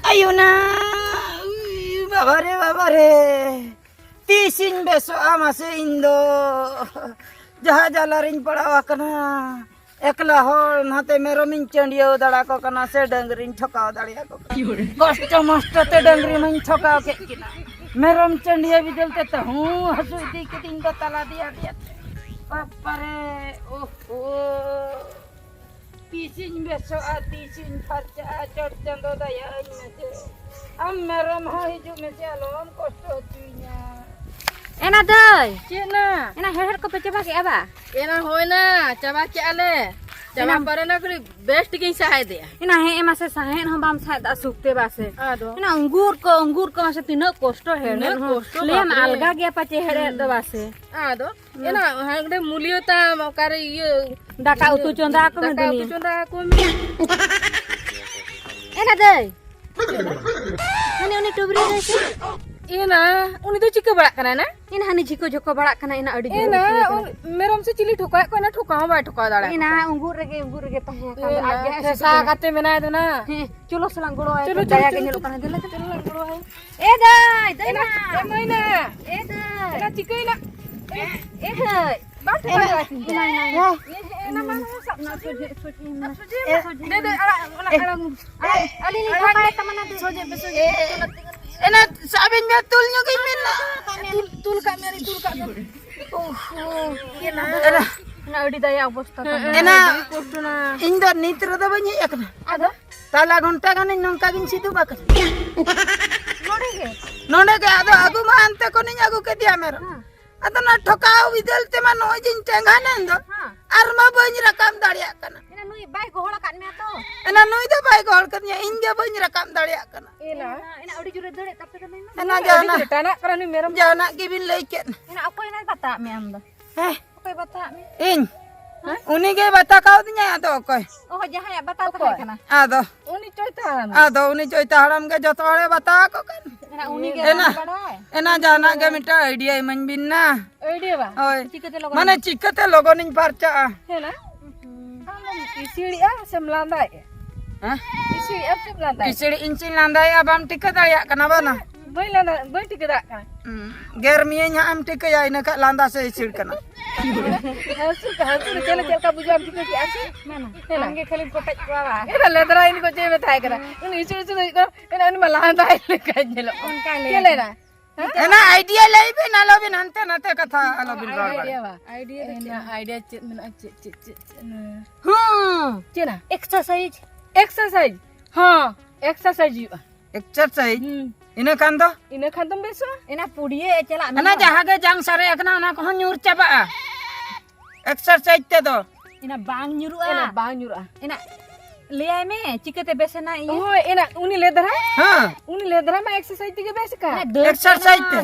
Ayuna, babare, tisin beso amase indo, jaha jalarin padawa kana, ekla hol nate mero mincendio dara ko kana se dangrin chokao daria ko. Kosto mosto te dangri min chokao ke kina. Merom cendia bidel te tahu hasu di ketinggo tala dia. Papare, oh. Tisin beso tisin parca acor cando daya ini am meram hai ju mese alom kosto tuinya Ena dai. Cina. Ena her ko pecha ba ke aba. Ena hoina coba ke ale. Coba parana kuri best king sahay dia. Ena he ema se sahen hom bam sa da sukte ba se. Ado. Ena अंगूर को mase tina kosto her ne. Lem alga gya pache her da ba se. Ado. Ena hangde mulio ta kare ye Daka utu chonda ko me Daka dunia. utu chonda ko me. Ena dai. Uni tubri dai se. Ena uni do chika barak kana na. Ena hani jiko joko barak kana ena adi. Ena merom se chili thoka ko na thoka ba thoka dara. Ena अंगूर rege tahe kana aja sa kate menai de na. Chulo selang goro ay Chulo, daya chulo, ke nyelo chulo. kana dela ka. Chalo goro hai. Dai na. Ena Dai. ena chika ina. Dai. Ba thoka dara. Ena. Ena ma sab Na soje soje. de de ala Ali ni kaya teman nanti. soje ena sabin betulnya gimana tul ka meri tul ka. ena Na adi daya অবস্থা ena kosto na. indo nitro da banyak ya kana Ado. tala gonta kan nongka gin situ bakar ನೋಡಿ ಗೆ nonde ke ado agu ma ante ko ni agu ke dia mer ado na thokao bidel te man ojin tengane ndo arma banyi rakam daria kana ina nui bai gohola kan me to ena nui da bai gol kanya inge banyi rakam daria kana Ena ina adi jure dare tapi kan ina ena jana tana karani meram jana gibin leiken ina apa ina bata me anda eh apa bata me in uni ge bata kau dinya ado koy oh jaha ya bata ta kana ado uni coitan. ado uni coita haram ge joto hore bata ko kan ina uni ge ena badai ena jana ge mita idea man binna Idea ba. oi chikate logo mane cikate logonin parca Hena. Kamu isiri semlandai. Hah? Isiri semlandai. Isiri incin landai abam tika daria kana bana Boy landa boy tiga kan. germie nya am tika ya ina ka landa se isir kana Hasil kele ka bujam tiga ki asi. mana Hena. angge khali kotak ko ba Ena ledra ini ko jebe thai kara. Ini isiri ko ena ini malandai le kanjelo. on ka le Kele na. ena idea leibe na lobin ante nate katha lobin rol Idea ba. Idea cit men cit. Cina. exercise Exercise. Ha, exercise juga. exercise ina kan do Ini kantom beso. ina pudie cela ana jahage jang sare akna ana ko nyur chaba exercise te do ina bang nyuru Ena ah bang nyurah. ina liai me chikate besena iya Oh, ena uni ledra. ha Uni ledra ma exercise tiga bes ka. exercise te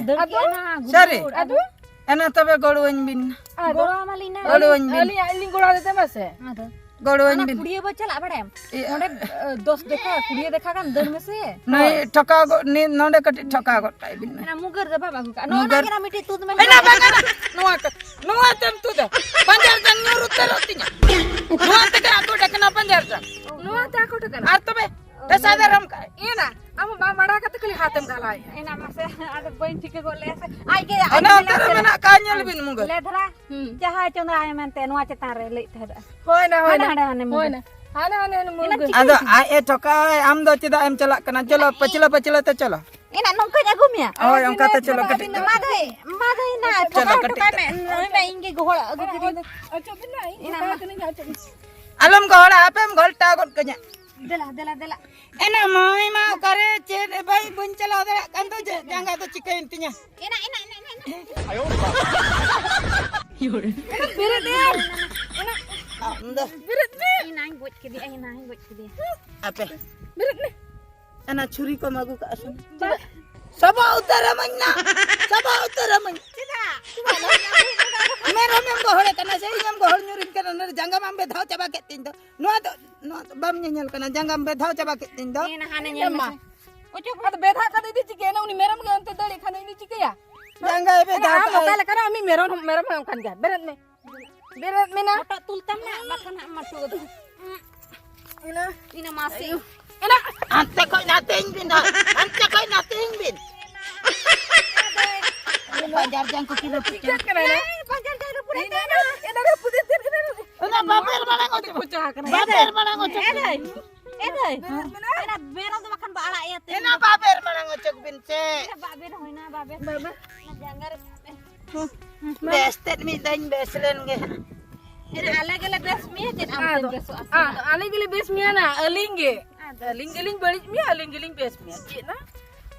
Sorry. Aduh. ena tobe goruin bin Aduh. goro malina goruin bin Ali gora dete mas. ada goruin ana bin pudie bo cela badem Iya. onde 10 dekha pudie dekha kan dan me se nai thoka go ni nonde kati thoka go tai bin ina mugar da baba ka no na kira miti tu men ena bangana nuwa tem tu da panjar jan nyuru terotinya nuwa te ka aku dekna panjar jan Nuah tak kau tekan. ar tobe desadaram ka Ena, amu ba mada kata kali hatem galai. ina mase ada boin chike go le se ai ke ana antara mana kanyal bin mungo le dhara jaha chonda ay mente no chetan re le thada Hoi na. hana Hoi na. Hana munggu. ado ai thoka am do chida em chala kana chalo pachila te chalo ina nongka jago mia oh yang kata chalo kati madai na Chala thoka ketik. thoka me inge go hola agi kiri Acho benai. Ena. alam gola apem golta got kanya dela ena mai ma kare che bai bun chala da kan to janga to chike intinya ina Berat dia. anda ina got kidi ape Berat ni. ena churi ko magu ka asun saba utara manna merom yang gohole kana sei yang gohol nyurin kana janga mambe dhau chaba ke tindo no bam nyel kana janga mambe dhau chaba ke tindo ina hana Yamma. Ojo kata betha kata ini cike na uni meram ke ante dali khana ini cike ya. janga be dhau Apa kala kana ami meram kan ga. Berat me na. otak tultam na makana masu Ina masih. Ante kau nating bin dah. Ante kau nating bin. Pajar jangku kilo picak. Panjang dah pun ini. Ina dah putih tina. Ina baper mana ngocok. Baper mana ngocok. Ina beram tu makan bala ya teh. Ina baper mana ngocok bin ce. Ina baber hoina baber. Baber. Na jangar. Bestet mi dain beslen ge. Ina alag-alag bes mi jen am beso as. Aling gili bes mia na, aling ge. Aling giling balik mia, aling giling bes mia. Cik na.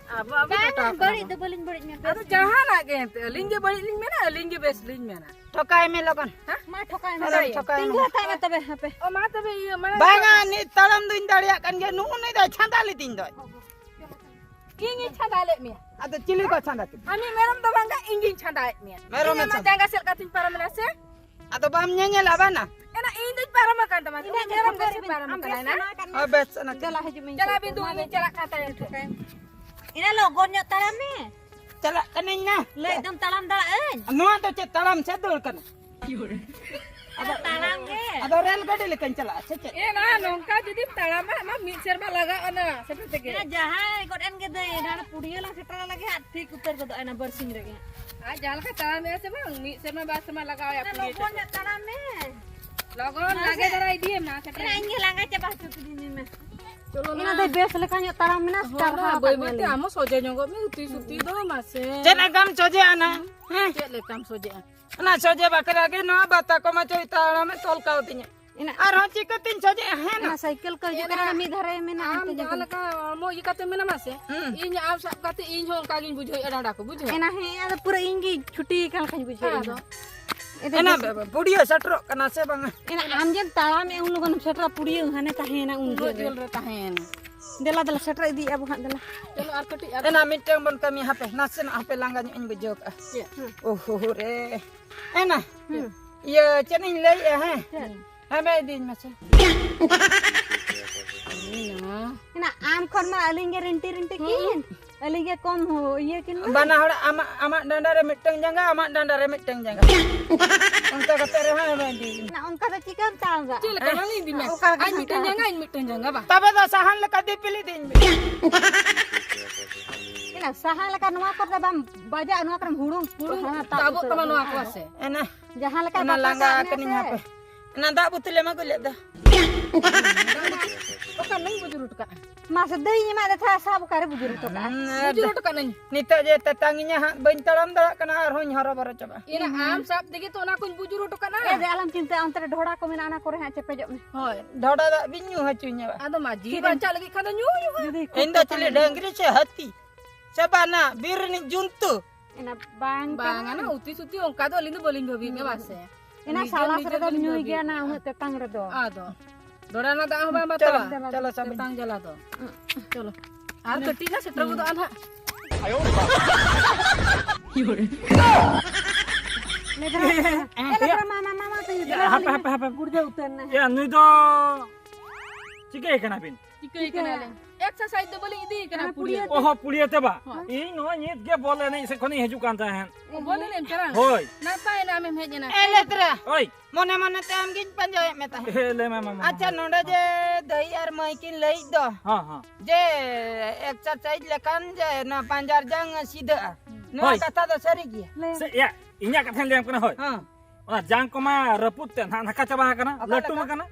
Apa kata apa? Balik tu balik mi. Aduh jahan lah ge. Aling ge balik ling mia na, aling ge bes ling mia na. Tokai me logan. Ma thokai Alam ma. tokai me. Tinggal tak mata be hape. Oh mata be iya mana? Banga ni talam duin dariak kan ge nu ni dah chandali tin doi. Ingi chandalek mia. Ada cili ko chandati. Ami meram to bangga ingi chandalek mia. Meram Ini macam. mah jangan sel katin para menase. Atau bam nyenya labana. Enak ini para makan teman. Ini meram kasih para makan na. Oh bes anak. Jalah haju min. Jala bintu ini jala kata yang tukai. Ina logonnya talam ni. Cala kanin na. Le dam talam dalaan. Nu atau cet talam sedul kan. Ada talam ke? Atau rel gadi lekan cala cecet. Ena nongka jadi talama mah mixer mah laga ana seperti Ina ge. jahan ikut en gede. Ina pudiya lang setra lagi hati kuter gede ina bersih lagi. Ah jala ka talam ya se bang mixer mah bas mah laga ya Ina punya. logonnya talam ni. Logon lage darai diem na Ina seperti. ingi langga coba cuci di ni. Cholo Ina dai bes lekanya talam na star ha. boy mati amo soje nyonggo mi uti suti do mase. Cen agam soje ana. Cek lekam soje. Na soje bakra ge no bata ko ma choi talam tol kau tinya. Ina Ar ho chikatin soje he na. ina cycle ka juga na mi dhare me na Am jala ka mo ikate mena mase. Inya am sab kate inyo kagin bujoi ada ko bujoi. ina he ada pura ingi cuti kan kan bujhe. Ena budio satro kana se bang. Ina amjen talam e un logon setra pudiya hane tahena un Jual re tahen. dela dela setra di abu han dela. Chalo ar kati ar. Ena miteng bon kami hape nasen hape langga nyin bujok. Oh re. Ena. Ye chenin lei he. Ame din mase. Ina am kon ma alinge renti kin. Alinge kom ho ye kin. Bana hora ama dandare miteng jangga ama dandare miteng jangga. Onka kate re ha di. Na onka ta chikan taam ga. Cil ka mali di me. Ai miten janga ba. Tabe da sahan leka dipili din. Ina saha leka nuwa par bam baja nuwa kram hurung. Tabuk teman aku ase. Ena. Jahan leka Ena langga kening hape. Ena dak butule ma gulet dah. Okan nang bujurut ka. Mas dei ni ma da tha sab kare bujur to ka. Bujurut ka nang. Nita je tetanginya ha bain talam dak kana ar hoñ hara bara coba. Ina am sab degi to na kun bujurut ka na. E de alam cinta antar dhoda ko mena ana kore ha cepe jok me. Hoy. Doda dak binyu hacunya ba. Ado maji banca lagi kada nyu. Jadi Inda cile dangri ce hati. Sabana birni juntu. ina bang Bang ana uti suti ong kado lindu bolin babi me base. ina salah sere da nyu ge na un tetang redo. Ado. Dora na da ba Chalo, mata. chalo sabi. Tang jala to. Chalo. Ar kati na setra ko anha. Ela mama mama tu Apa gurja utan na. ya nui do chikai kana pin Ikai kenale. Exercise do bolin idi kana puria. oh pulia te ba i no nyet ge bole nei se koni heju kan ta hen Bolin lem cara. hoi Na pai na mem hejena. Eletra. oi Mone mone te am gin panjoy meta. le mama Acha nonda je dai ar maikin lei do. ha Je exercise lekan je na panjar jang sida. No Hoi. kata da sari gi. se ya inya ka then lem kana hoi Ha. ona jang ko ma raput te na ka chaba kana latu ma kana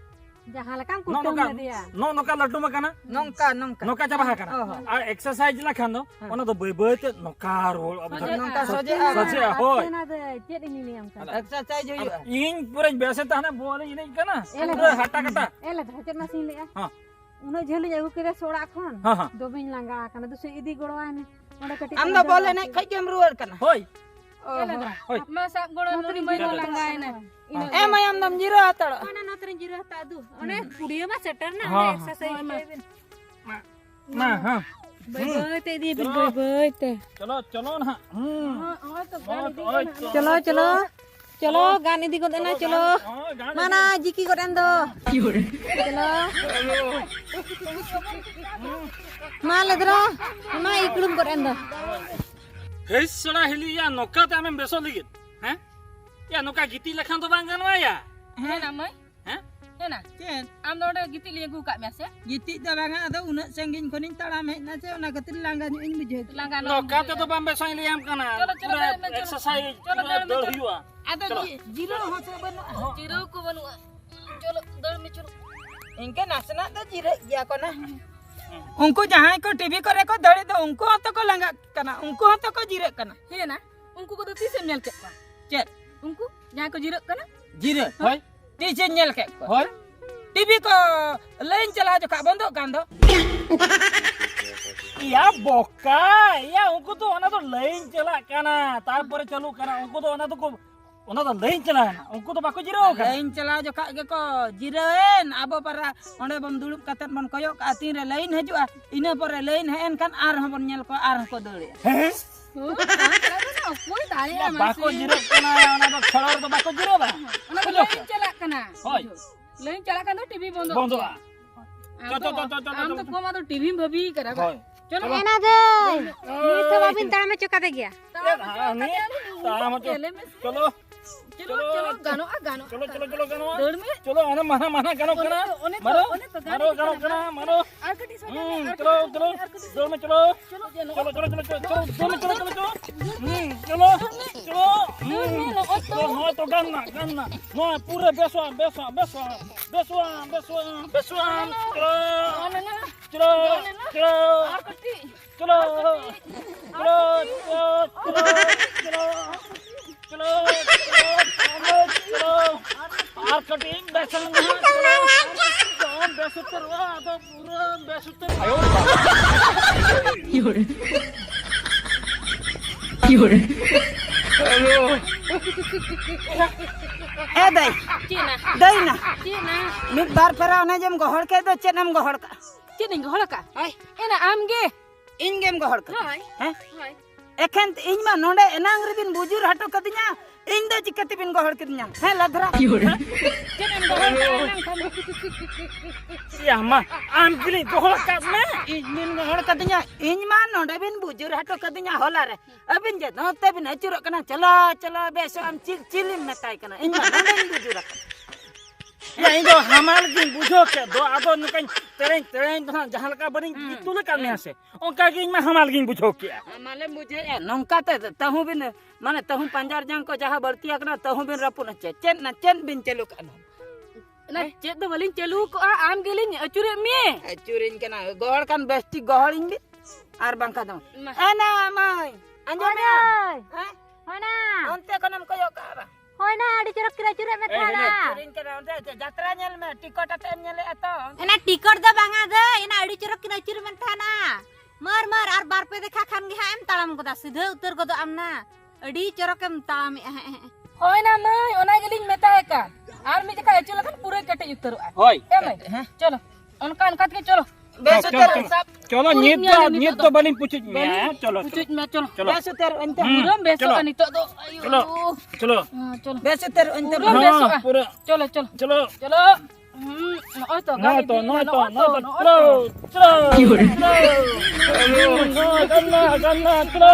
Jahan lekang no kutung ka na dia. no ka latu ma kana Nongka nongka. no ka chaba kana a exercise la kan no ona do boi boi te no ka rol ab Nongka soje soje hoi Ina de chet ini ni am kan. exercise hoy. in pura biasa ta na bole ini kana pura hata kata Ela dhacher na sin le. ha Uno jeli agu kire soda khon. ha Do bin langa kana du se idi gorwa ne. Ora kati. Am da bole nai khai kem ruar kana. hoi Hoi. Masa gora nuri mai no langai na. Eh mayam dam jiro ataro. Mana no tren jira ta du. One pudiya ma setter na Ha. exercise bin. na ha Bye te di bin bye te. चलो ना Chalo chalo. Chalo gan idi ko na chalo. Mana jiki ko endo. Chalo. Maladra. Ma iklum ko endo. हे सड़ा हिली या नोका ते हमें बेसो लिगित हैं या नोका गीती लखन तो बांगन वा या Hai na mai. हैं Ya na. Cen. Am do de gitu liang ku kak biasa. Gitik dah bang ada unak senggin konin taram hek na ce ona ketil langgan ini bujut. Langgan. No kata to bambe sang liam kana. Chalo, chalo, Pura chalo, chalo. exercise Chalo, chalo, dol chalo. hiwa. Ada jiro hoce banu. Jiru ku banu. Chalo dal me chalo. इनके नाचना तो जीरे या को ना उनको जहाँ को टीवी करे को धड़े तो उनको तो को लंगा करना उनको तो को जीरे करना Ya na. Unku ko do tisem nyal ke pa. चल Unku jangan ko jiru kana. जीरे Hoy. टीचे nyel के को Hoy. टीवी को लाइन चला जो का बंदो कांदो Iya boka. Iya unku to ona to lain chala kana. Tarpore chalu kana. Unku to ona to lain chala na. Unku to bako jiro kana. Line चला जो का के को जीरेन आबो para onde bam duluk katet mon koyo ka atin re lain hajua ina pore lain hen kan ar hon nyel ko ar ko dole Heh. Oh, kenapa na? Koi tanya Ya bako jiro kana ona to khalor to bako jiro ba. Ona ko lain chalak kana. Hoy. Lain chalak kana TV bondo. Bondo ba. Am to koma to TV में भी करा Hoy. चलो एना दे नी तो bobbin Tame चुका दे गया Ani. Taram to. Chalo. चलो चलो गानो आ गानो Chalo gano. दौड़ में Chalo ana mana gano kana. Maro. Maro gano kana. Maro. आर कटी सो चलो दौड़ में चलो चलो दौड़ में चलो चलो no to ganna no pura beso chalo आर कटी chalo आर कटिंग बेसन बेसु तरवा तो पूरा बेसु तर आयो ए दई चीना दई ना चीना मिट बार फेरा ने जम गोहड़ के दो चेनम गोहड़ का चीना गोहड़ का एना आम गे इन गेम गोहड़ का हाय हैं हाय एखन इन मा नोडे एनांग रे दिन बुजुर हटो कदिया इन दो चिकते बिन गोहड़ कदिया है लधरा चीना गोहड़ का ya ma am gili gohol ka me इन बिन गोहड़ कदिया इन मा नोडे बिन बुजुर हटो कदिया होला रे अबिन जे नोते बिन अचुरो कना चलो चलो बेसो हम चिलिम मेताय कना इन मा नोडे बिन बुजुर ya indo hamal gin bujo ke do ado nukan tereng jahan ka bani itu le kan me ase onka gin ma hamal gin bujo ke माले मुझे नौका तहु बिन माने तहु पंजार जंग को जहाँ बढ़ती है ना तहु बिन रपुन चेन ना चेन बिन चलू करना ना चेत दो बलिन चलू को आम गेलिन अचुरे में चुरिन के ना गोहड़ कान बेस्टी गोहड़ इन भी आर बंका दो एना माय अंजो में हैं होना अंते कनम को यो कारा होना आडी चरक किरा चुरे में थाना चुरिन के ना अंते यात्रा नेल में टिकट अटेन नेले अतो एना टिकट द बांगा दे एना आडी चरक किरा चुरे में थाना मर आर बार पे देखा खान गे हम तालम को दा सीधे उतर को दो आमना आडी चरक एम तालम होय ना माय ओना गेलिन मेताय का आर मी जका अचुला खन पूरे कटे उतर hoy ए माय चलो उनका के चलो बेसुतर cholo nyet to balin pucit me cholo पुचुच में चलो बेसुतर अंते पूरम बेसो ani तो दो cholo cholo चलो बेसुतर अंते पूरम बेसो pura चलो चलो cholo चलो no to cholo ganna pura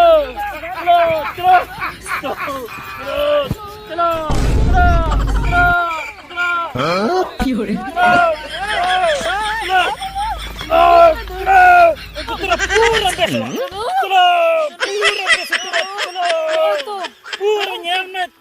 nyelmet